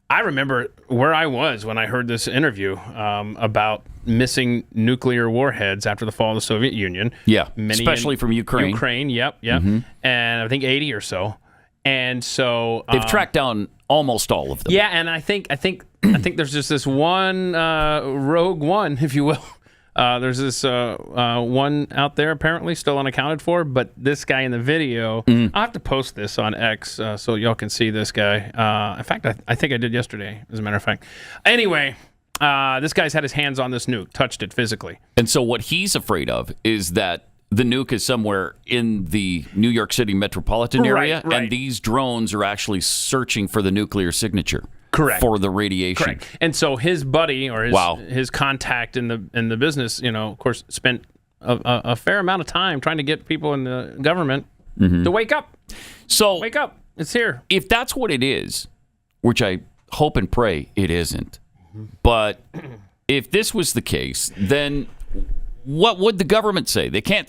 I remember where I was when I heard this interview about missing nuclear warheads after the fall of the Soviet Union. Yeah, especially from Ukraine. Ukraine, yep. And I think 80 or so. And so they've tracked down almost all of them. Yeah, and I think there's just this one rogue one, if you will. There's this one out there apparently still unaccounted for, but this guy in the video, I'll have to post this on X so y'all can see this guy. In fact, I think I did yesterday, as a matter of fact. Anyway, this guy's had his hands on this nuke, touched it physically. And so what he's afraid of is that the nuke is somewhere in the New York City metropolitan area, right. and these drones are actually searching for the nuclear signature. Correct. For the radiation. Correct. And so his buddy or his contact in the business, of course, spent a fair amount of time trying to get people in the government to wake up. So wake up. It's here. If that's what it is, which I hope and pray it isn't, but if this was the case, then what would the government say? They can't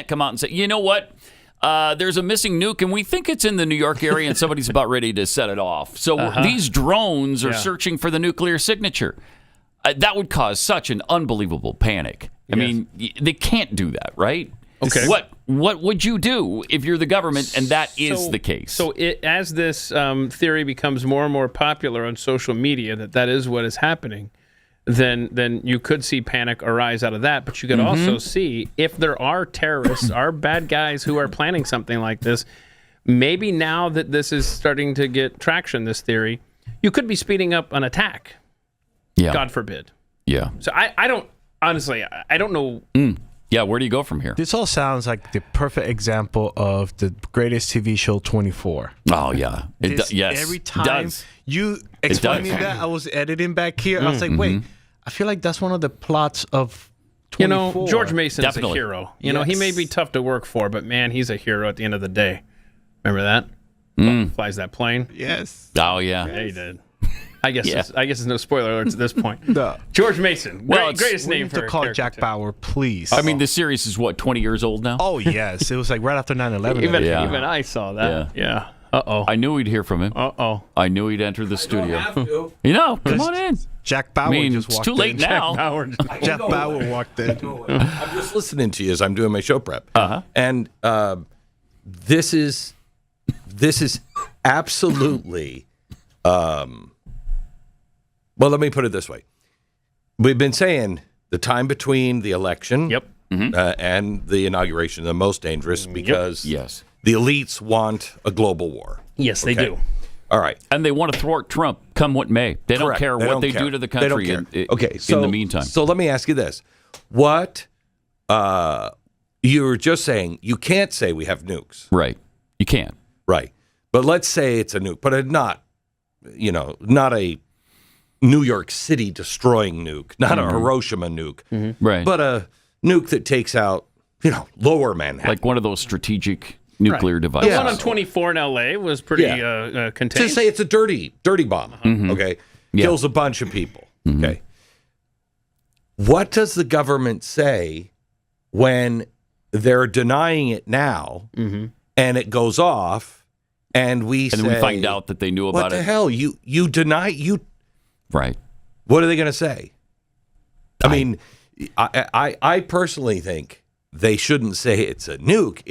come out and say, you know what? There's a missing nuke, and we think it's in the New York area, and somebody's about ready to set it off. So these drones are searching for the nuclear signature. That would cause such an unbelievable panic. I mean, they can't do that, right? Okay. What would you do if you're the government and that is the case? So as this theory becomes more and more popular on social media, that is what is happening, then you could see panic arise out of that. But you could also see if there are terrorists, are bad guys who are planning something like this, maybe now that this is starting to get traction, this theory, you could be speeding up an attack. Yeah. God forbid. Yeah. So I don't, honestly, I don't know. Yeah, where do you go from here? This all sounds like the perfect example of the greatest TV show 24. Oh, yeah. Yes. Every time you explaining that, I was editing back here. I was like, wait, I feel like that's one of the plots of 24. George Mason is a hero. He may be tough to work for, but man, he's a hero at the end of the day. Remember that? Flies that plane. Yes. Oh, yeah. Yeah, he did. I guess it's no spoiler alerts at this point. No. George Mason. Greatest name for to call Jack Bauer, please. I mean, the series is 20 years old now? Oh, yes. It was like right after 9/11. Even I saw that. Yeah. Uh-oh. I knew we'd hear from him. Uh-oh. I knew he'd enter the studio. Have to. Come on in. Jack Bauer just walked in. It's too late now. Jack Bauer walked in. I'm just listening to you as I'm doing my show prep. And this is absolutely well, let me put it this way. We've been saying the time between the election and the inauguration is the most dangerous because the elites want a global war. Yes, they do. All right. And they want to throw Trump come what may. They don't care what they do to the country in the meantime. So let me ask you this. What you were just saying, you can't say we have nukes. Right. You can't. Right. But let's say it's a nuke, but not a New York City destroying nuke, not a Hiroshima nuke, right? But a nuke that takes out, lower Manhattan. Like one of those strategic nuclear devices. The one on 24 in L.A. was pretty contained. To say it's a dirty bomb, okay? Kills a bunch of people, okay? What does the government say when they're denying it now and it goes off and we find out that they knew about it? What the hell? You deny you... Right. What are they going to say? I mean, I personally think they shouldn't say it's a nuke.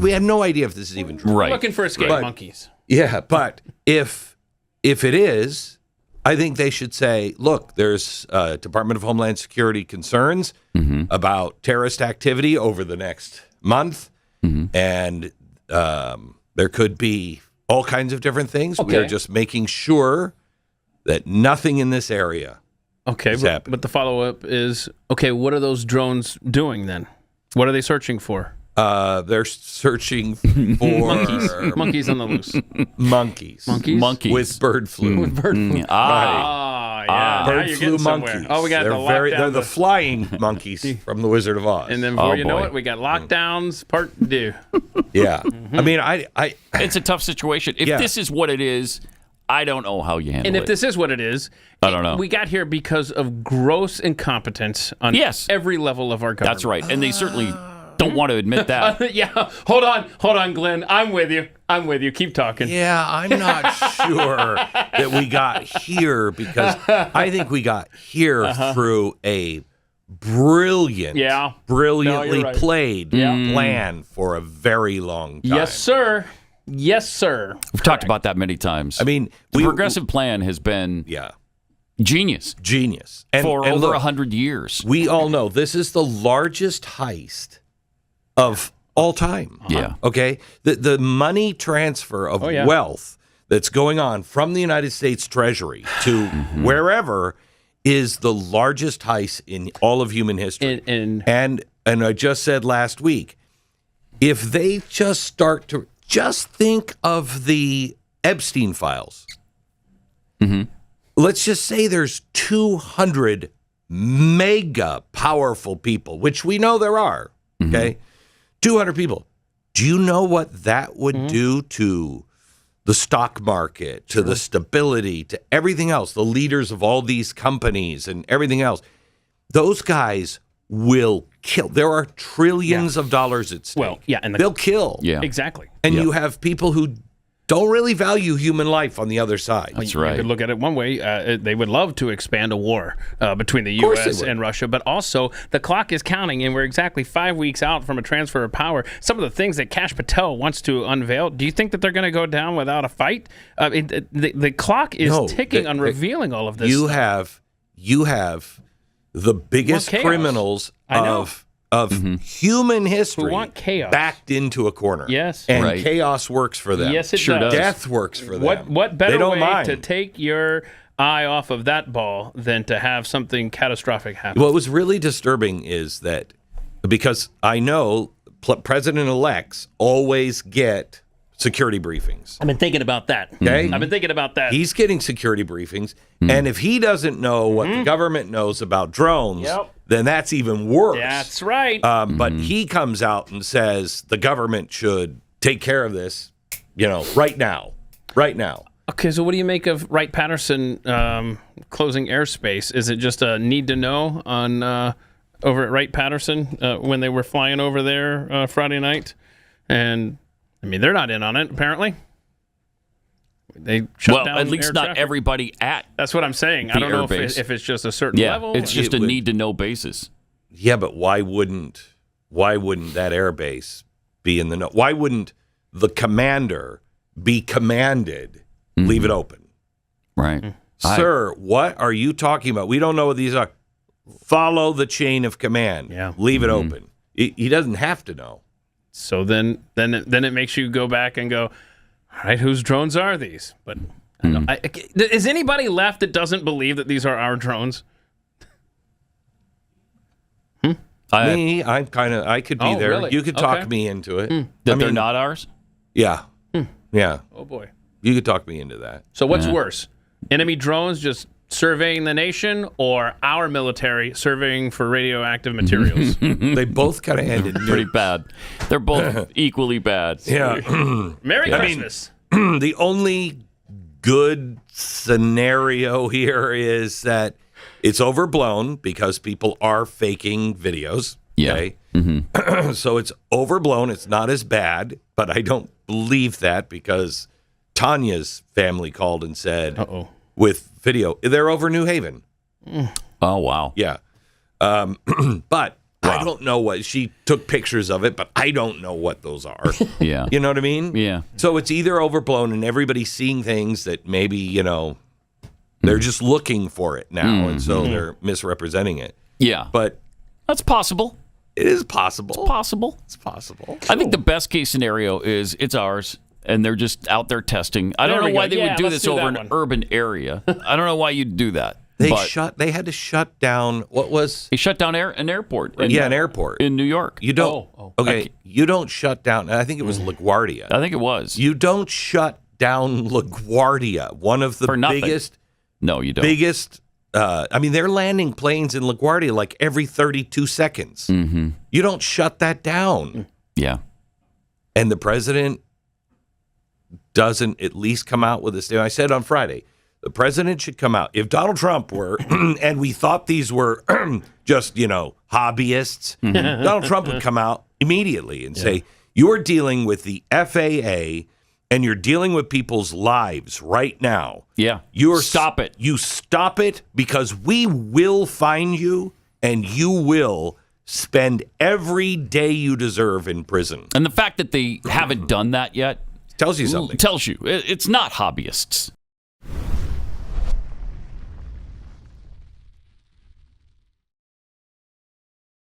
We have no idea if this is even true. Right. Looking for escape monkeys. Yeah, but if it is, I think they should say, look, there's Department of Homeland Security concerns about terrorist activity over the next month, and there could be all kinds of different things. Okay. We're just making sure that nothing in this area is happening. But the follow-up is, what are those drones doing then? What are they searching for? They're searching for... Monkeys on the loose. Monkeys. With bird flu. Yeah. Bird flu monkeys. Oh, we got They're the flying monkeys from The Wizard of Oz. And then before you know it, we got lockdowns part 2. Yeah. I mean, it's a tough situation. If this is what it is, I don't know how you handle it. And if this is what it is, I don't know. We got here because of gross incompetence on every level of our government. That's right. And they certainly don't want to admit that. Yeah, hold on, Glenn. I'm with you. Keep talking. Yeah, I'm not sure that we got here because I think we got here through a brilliantly right. played plan for a very long time. Yes, sir. We've talked about that many times. I mean, the progressive plan has been genius and, for and over look, 100 years. We all know this is the largest heist of all time. Yeah. Okay? The money transfer of wealth that's going on from the United States Treasury to wherever is the largest heist in all of human history. And I just said last week, if they just start to just think of the Epstein files. Let's just say there's 200 mega powerful people, which we know there are. Okay? 200 people. Do you know what that would do to the stock market, to the stability, to everything else, the leaders of all these companies and everything else? Those guys will kill. There are trillions of dollars at stake. Well, and they'll kill. Yeah. Exactly. And you have people who don't really value human life on the other side. That's right. You could look at it one way. They would love to expand a war between the U.S. and Russia, but also the clock is counting, and we're exactly 5 weeks out from a transfer of power. Some of the things that Kash Patel wants to unveil, do you think that they're going to go down without a fight? The clock is ticking on revealing all of this. You have the biggest criminals of human history who want chaos backed into a corner. Yes. And chaos works for them. Yes, it does. Death works for them. What better they don't way mind. to take your eye off of that ball than to have something catastrophic happen? What was really disturbing is that because I know president-elects always get security briefings. I've been thinking about that. Okay? I've been thinking about that. He's getting security briefings, and if he doesn't know what the government knows about drones, then that's even worse. That's right. But he comes out and says the government should take care of this, right now. Right now. Okay, so what do you make of Wright-Patterson closing airspace? Is it just a need to know on over at Wright-Patterson when they were flying over there Friday night? And I mean, they're not in on it, apparently. They shut down at least air not traffic. everybody at. That's what I'm saying. I don't know if it's just a certain level. It's just a need-to-know basis. Yeah, but why wouldn't that air base be in the know? Why wouldn't the commander be commanded, leave it open? Right. Sir, what are you talking about? We don't know what these are. Follow the chain of command. Yeah. Leave it open. He doesn't have to know. So then it makes you go back and go, all right, whose drones are these? But is anybody left that doesn't believe that these are our drones? Me, I could be there. Really? You could talk me into it. That they're not ours? Yeah. Yeah. Oh, boy. You could talk me into that. So what's worse? Enemy drones just surveying the nation or our military surveying for radioactive materials? They both kind of ended Pretty bad. They're both equally bad. Yeah. Merry Christmas. The only good scenario here is that it's overblown because people are faking videos. Yeah. Okay? So it's overblown. It's not as bad, but I don't believe that because Tanya's family called and said, with video, they're over New Haven. Oh, wow. Yeah. But I don't know what, she took pictures of it, but I don't know what those are. Yeah. You know what I mean? Yeah. So it's either overblown and everybody's seeing things that maybe, they're just looking for it now. And so they're misrepresenting it. Yeah. But that's possible. it is possible. It's possible. It's possible. I think the best case scenario is it's ours, and they're just out there testing. I don't know why they would do this over an urban area. I don't know why you'd do that. They had to shut down. What was? They shut down an airport. An airport in New York. You don't. Okay, you don't shut down. I think it was LaGuardia. I think it was. You don't shut down LaGuardia, one of the biggest. No, you don't. Biggest. I mean, they're landing planes in LaGuardia like every 32 seconds. Mm-hmm. You don't shut that down. Yeah. And the president doesn't at least come out with a statement. I said on Friday, the president should come out. If Donald Trump were, and we thought these were just, hobbyists, Donald Trump would come out immediately and say, you're dealing with the FAA and you're dealing with people's lives right now. Yeah. Stop it. You stop it, because we will find you and you will spend every day you deserve in prison. And the fact that they haven't done that yet tells you something. Tells you it's not hobbyists.